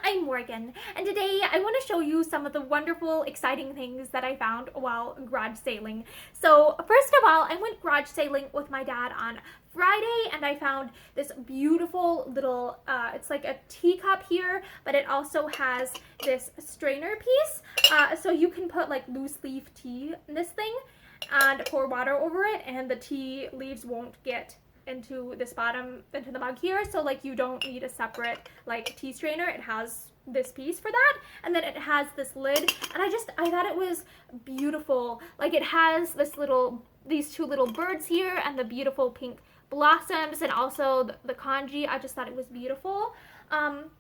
I'm Morgan, and today I want to show you some of the wonderful, exciting things that I found while garage sailing. So first of all, I went garage sailing with my dad on Friday, and I found this beautiful little, it's like a teacup here, but it also has this strainer piece, so you can put like loose leaf tea in this thing and pour water over it, and the tea leaves won't get into this bottom, into the mug here, so like you don't need a separate like tea strainer. It has this piece for that, and then it has this lid, and I thought it was beautiful. Like it has these two little birds here and the beautiful pink blossoms, and also the kanji. I just thought it was beautiful. And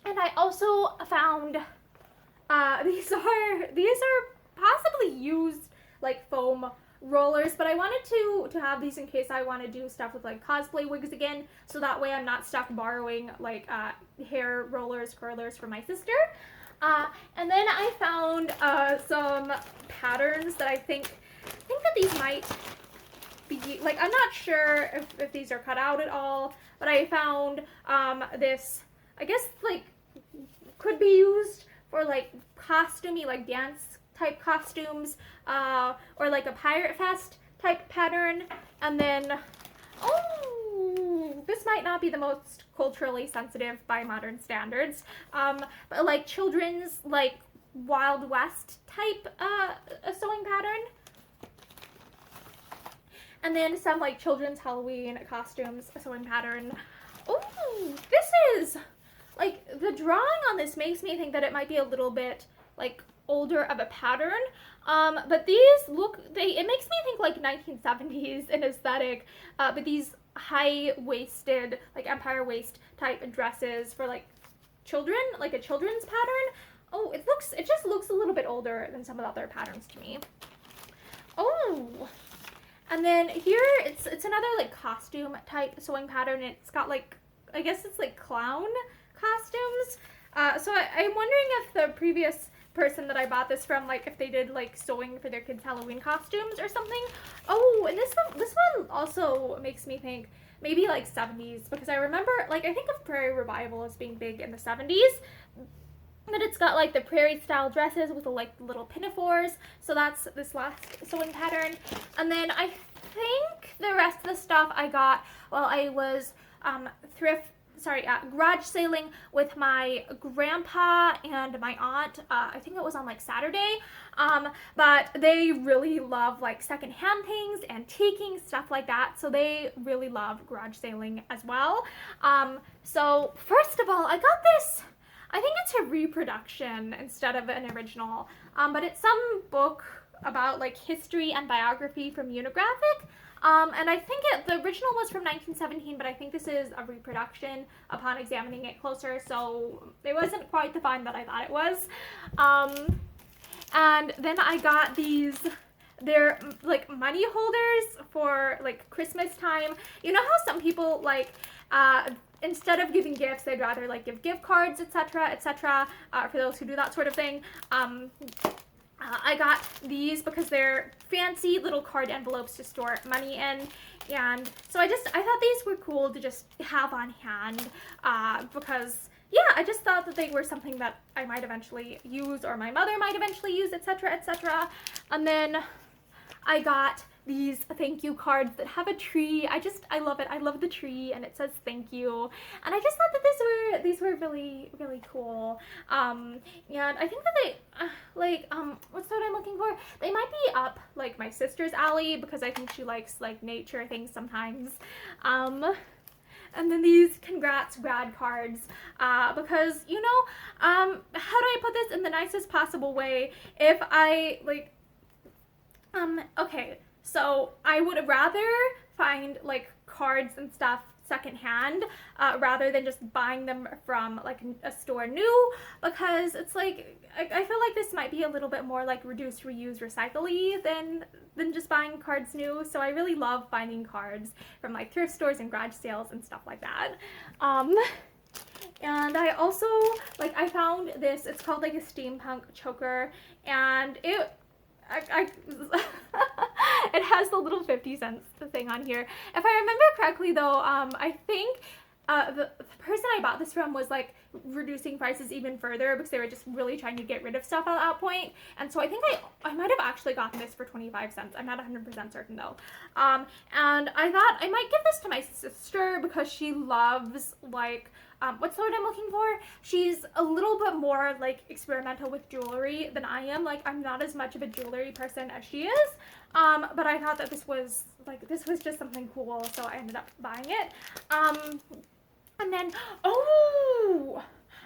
I also found these are possibly used like foam rollers, but I wanted to have these in case I want to do stuff with like cosplay wigs again, so that way I'm not stuck borrowing like hair rollers, curlers from my sister. And then I found some patterns that I think that these might be, like, I'm not sure if these are cut out at all, but I found this, I guess, like, could be used for like costumey, like dance type costumes, or like a Pirate Fest type pattern. And then, oh, this might not be the most culturally sensitive by modern standards, but like children's like Wild West type a sewing pattern. And then some like children's Halloween costumes, a sewing pattern. Oh, this is, like, the drawing on this makes me think that it might be a little bit like older of a pattern, but these it makes me think like 1970s in aesthetic, but these high-waisted, like empire waist type dresses for like children, like a children's pattern. Oh, it just looks a little bit older than some of the other patterns to me. Oh, and then here it's another like costume type sewing pattern. It's got like, I guess it's like clown costumes. So I'm wondering if the previous person that I bought this from, like, if they did like sewing for their kids' Halloween costumes or something. Oh, and this one also makes me think maybe like 70s, because I remember, like, I think of Prairie Revival as being big in the 70s, but it's got like the prairie style dresses with the like little pinafores. So that's this last sewing pattern. And then I think the rest of the stuff I got while I was garage sailing with my grandpa and my aunt. I think it was on like Saturday, but they really love like secondhand things, antiquing, stuff like that, so they really love garage sailing as well. So first of all, I got this, I think it's a reproduction instead of an original, but it's some book about like history and biography from Unigraphic. And I think the original was from 1917, but I think this is a reproduction upon examining it closer, so it wasn't quite the find that I thought it was. And then I got these, they're like money holders for like Christmas time. You know how some people like, instead of giving gifts, they'd rather like give gift cards, etc., etc., for those who do that sort of thing. I got these because they're fancy little card envelopes to store money in, and so I thought these were cool to just have on hand, because, yeah, I just thought that they were something that I might eventually use, or my mother might eventually use, etc., etc. And then I got these thank you cards that have a tree. I love it. I love the tree, and it says thank you. And I just thought that these were really, really cool. And I think that they, what's the word I'm looking for? They might be up, like, my sister's alley, because I think she likes, like, nature things sometimes. And then these congrats grad cards, because, you know, how do I put this in the nicest possible way? If I, like, okay, so I would rather find like cards and stuff secondhand, rather than just buying them from like a store new, because it's like, I feel like this might be a little bit more like reduce, reuse, recycle-y than just buying cards new. So I really love finding cards from like thrift stores and garage sales and stuff like that. And I also, like, I found this, it's called like a steampunk choker, and it has the little 50 cents thing on here. If I remember correctly though, I think the person I bought this from was like reducing prices even further because they were just really trying to get rid of stuff at that point. And so I think I might have actually gotten this for 25 cents. I'm not 100% certain though. And I thought I might give this to my sister because she loves like, what's the word I'm looking for? She's a little bit more like experimental with jewelry than I am. Like, I'm not as much of a jewelry person as she is. But I thought that this was just something cool, so I ended up buying it. And then, oh,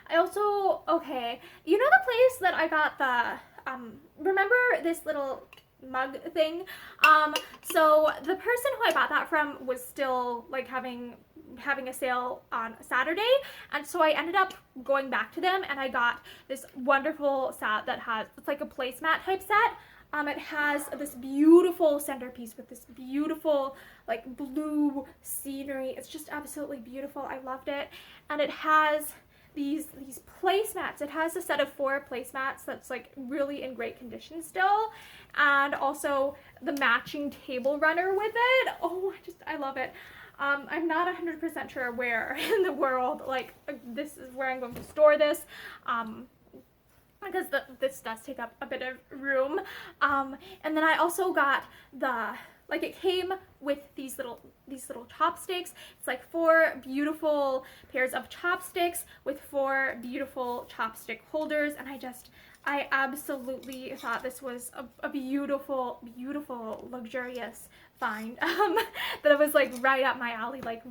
I also, okay, you know the place that I got the, remember this little mug thing? So the person who I bought that from was still like having a sale on Saturday, and so I ended up going back to them and I got this wonderful set that has, it's like a placemat type set. It has this beautiful centerpiece with this beautiful like blue scenery. It's just absolutely beautiful. I loved it. And it has these placemats. It has a set of 4 placemats that's like really in great condition still, and also the matching table runner with it. Oh, I love it. I'm not 100% sure where in the world like this is where I'm going to store this. Because this does take up a bit of room. And then I also got like it came with these little chopsticks. It's like 4 beautiful pairs of chopsticks with 4 beautiful chopstick holders, and I absolutely thought this was a beautiful, beautiful, luxurious find. That it was like right up my alley, like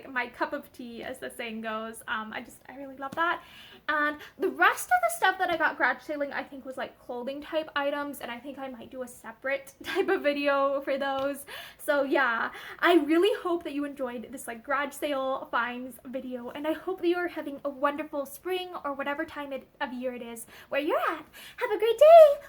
my cup of tea, as the saying goes. I really love that. And the rest of the stuff that I got garage sailing, I think was like clothing type items, and I think I might do a separate type of video for those. So yeah, I really hope that you enjoyed this like garage sale finds video, and I hope that you are having a wonderful spring or whatever time of year it is where you're at. Have a great day!